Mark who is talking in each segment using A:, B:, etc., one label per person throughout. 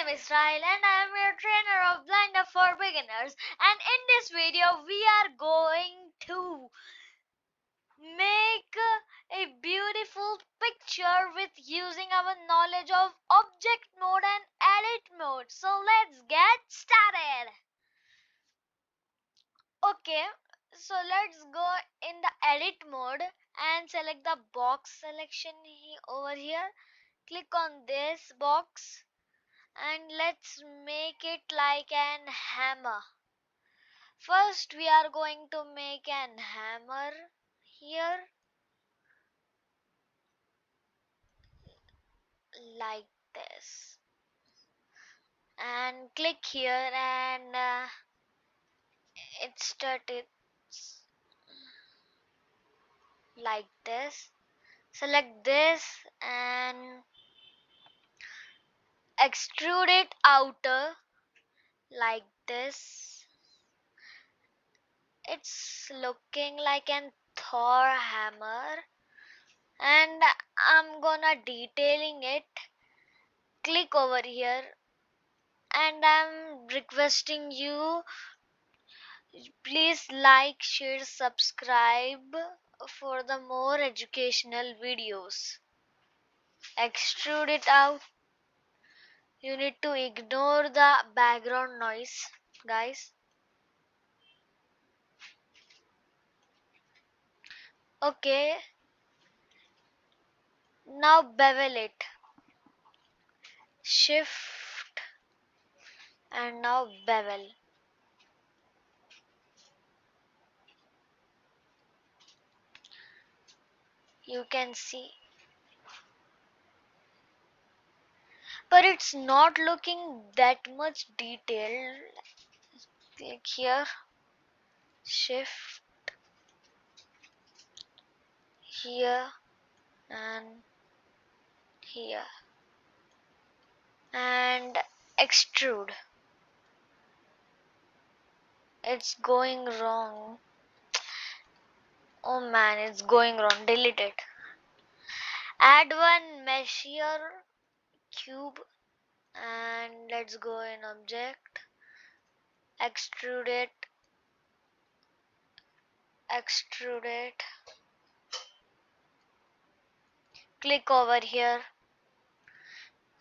A: am Israel and I am your trainer of Blender for beginners, and in this video we are going to make a beautiful picture with using our knowledge of object mode and edit mode. So let's get started. Okay, so let's go in the edit mode and select the box selection over here. Click on this box and let's make it like an hammer. First we are going to make an hammer here like this, and click here and it started like this. Select this and extrude it outer like this. It's looking like an Thor hammer, and I'm gonna detailing it. Click over here and I'm requesting you, please like, share, subscribe for the more educational videos. Extrude it out. You need to ignore the background noise, guys. Okay, now bevel it. Shift and now bevel. You can see, but it's not looking that much detailed. Click here, shift here and here and extrude. It's going wrong. Oh man, it's going wrong. Delete it. Add one measure cube and let's go in object. Extrude it. Extrude it. Click over here.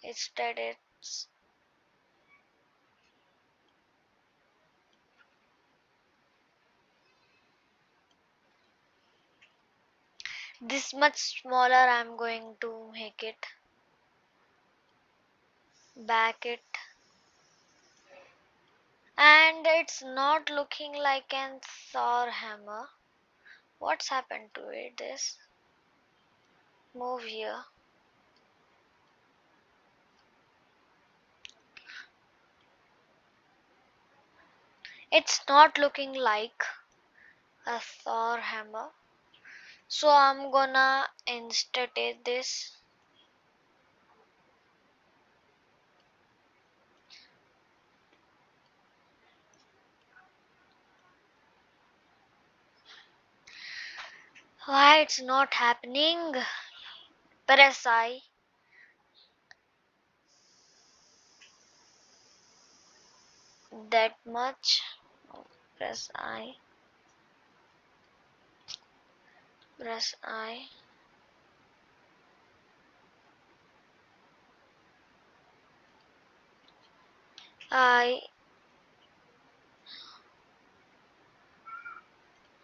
A: Instead it's this much smaller. I'm going to make it. Back it. And it's not looking like an Thor hammer. What's happened to it? This move here. It's not looking like a Thor hammer. So I'm gonna instate this. Why it's not happening? Press I. That much. Press I. Press I. I.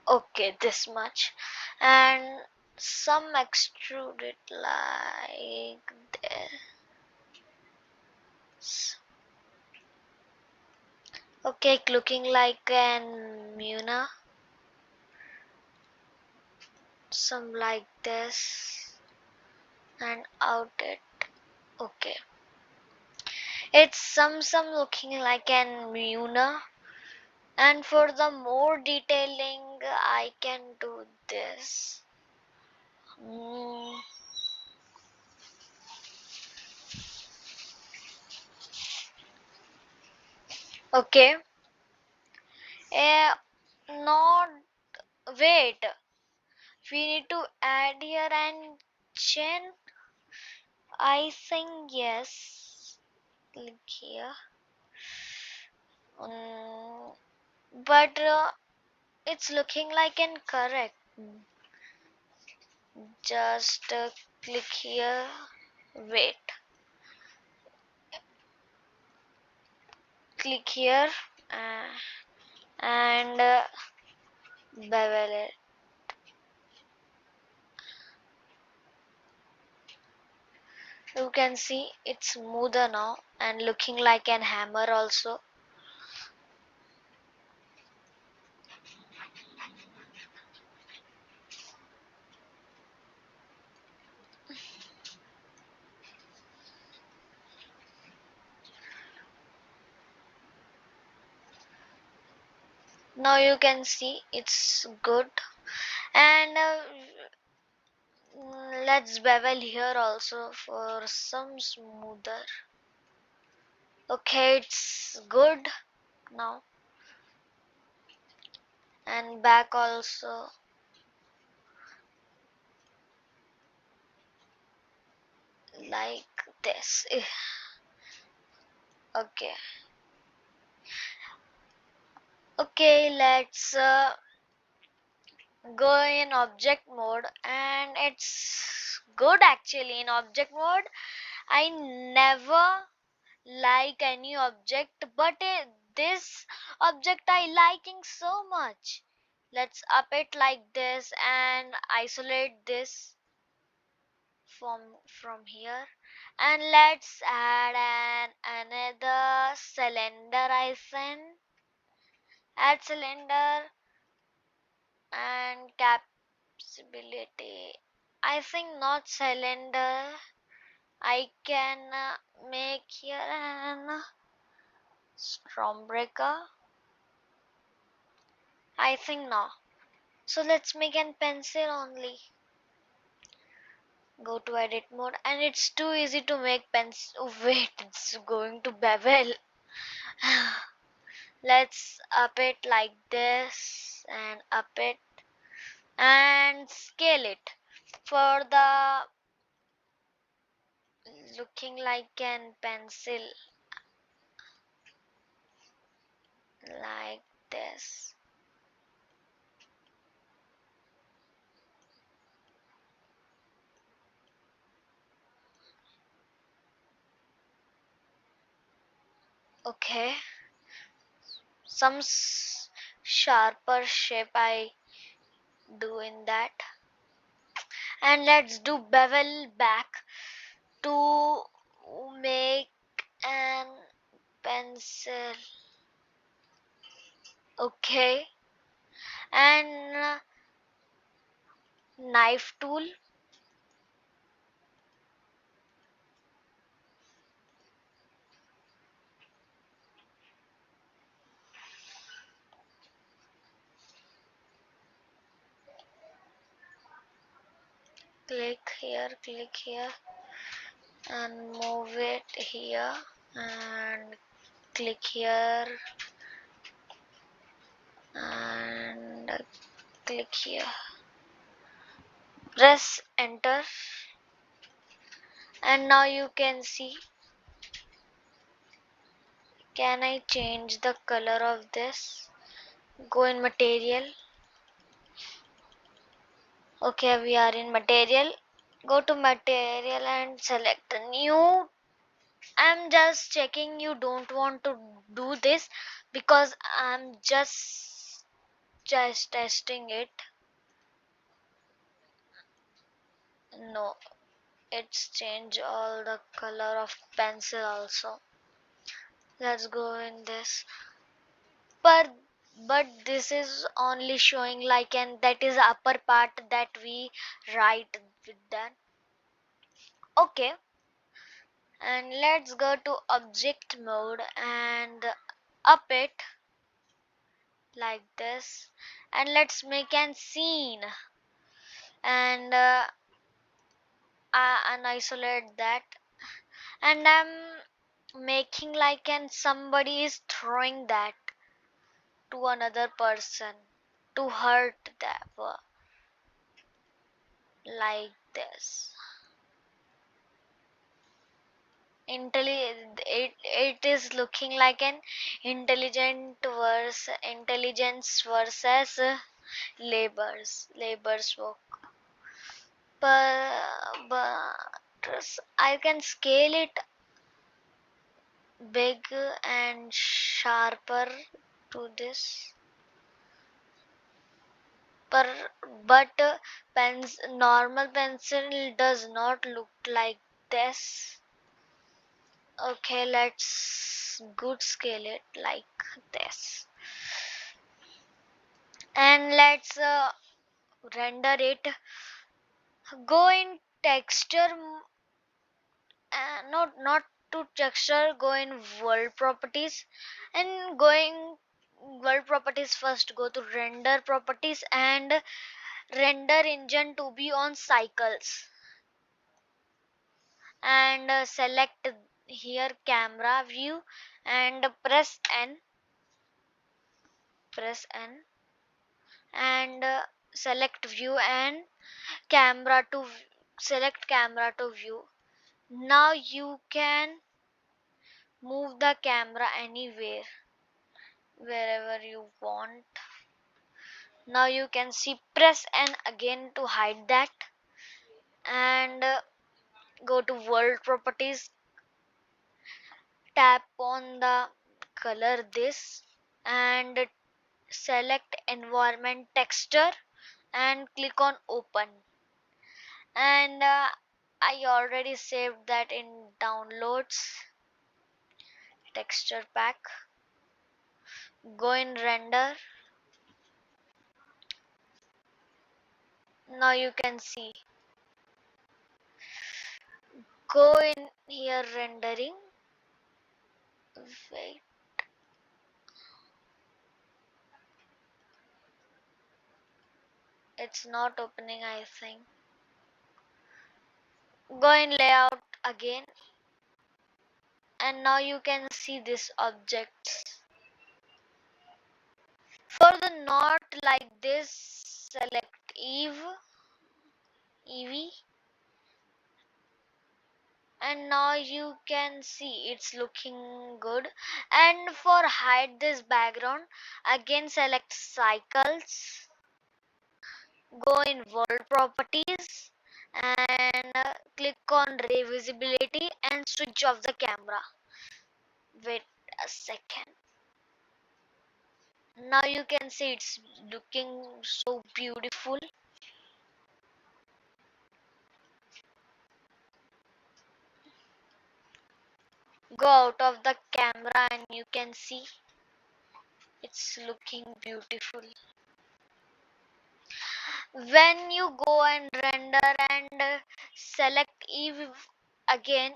A: Okay, this much. And some extrude it like this. Okay, looking like an Muna. Some like this. And out it. Okay. It's some looking like an Muna. And for the more detailing, I can do this. Okay. Not wait. We need to add here and chain. I think yes. Click here. Mm, but it's looking like incorrect. Just click here. Wait. Click here uh, and bevel it. You can see it's smoother now and looking like an hammer also. Now you can see it's good. And let's bevel here also for some smoother. Okay, it's good now. And back also like this. Okay. Okay, let's go in object mode, and it's good actually in object mode. I never like any object, but this object I liking so much. Let's up it like this and isolate this from here, and let's add another cylinder. I think add cylinder and capability. I think not cylinder. I can make here an storm breaker. I think no. So let's make an pencil only. Go to edit mode, and it's too easy to make pencil. Oh, wait, it's going to bevel. Let's up it like this and up it and scale it for the looking like an pencil like this. Okay, some sharper shape I do in that. And let's do bevel back to make an pencil. Okay, and knife tool. Click here and move it here and click here and click here. Press enter, and now you can see. Can I change the color of this? Go in material. Okay, we are in material. Go to material and select a new. I'm just checking you don't want to do this because I'm just testing it. No, it's change all the color of pencil also. Let's go in this. But this is only showing like, and that is upper part that we write with that. Okay, and let's go to object mode and up it like this, and let's make an scene and unisolate that, and I'm making like an somebody is throwing that to another person to hurt that like this it is looking like an intelligence versus labor's work. But I can scale it big and sharper to this. Per, but normal pencil does not look like this. Okay, let's good scale it like this, and let's render it. Go in texture, not to texture. Go in world properties, and going world properties first. Go to render properties and render engine to be on cycles, and select here camera view and press N and select view and camera to select camera to view. Now you can move the camera anywhere, wherever you want. Now you can see, press N again to hide that, and go to world properties, tap on the color this, and select environment texture and click on open. And I already saved that in downloads texture pack. Go in render. Now you can see, go in here rendering. Wait, it's not opening, I think. Go in layout again, and now you can see this objects. For the not like this, select Ev, and now you can see it's looking good. And for hide this background, again select cycles, go in world properties, and click on ray visibility and switch off the camera. Wait a second. Now you can see it's looking so beautiful. Go out of the camera and you can see it's looking beautiful. When you go and render and select Eve again,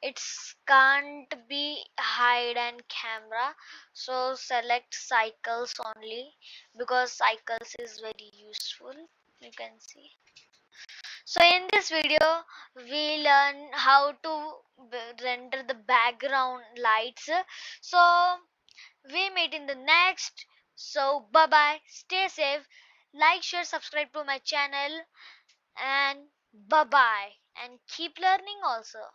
A: it's can't be hide and camera, so select cycles only, because cycles is very useful. You can see. So in this video we learn how to render the background lights. So we meet in the next. So bye bye, stay safe, like, share, subscribe to my channel, and bye bye, and keep learning also.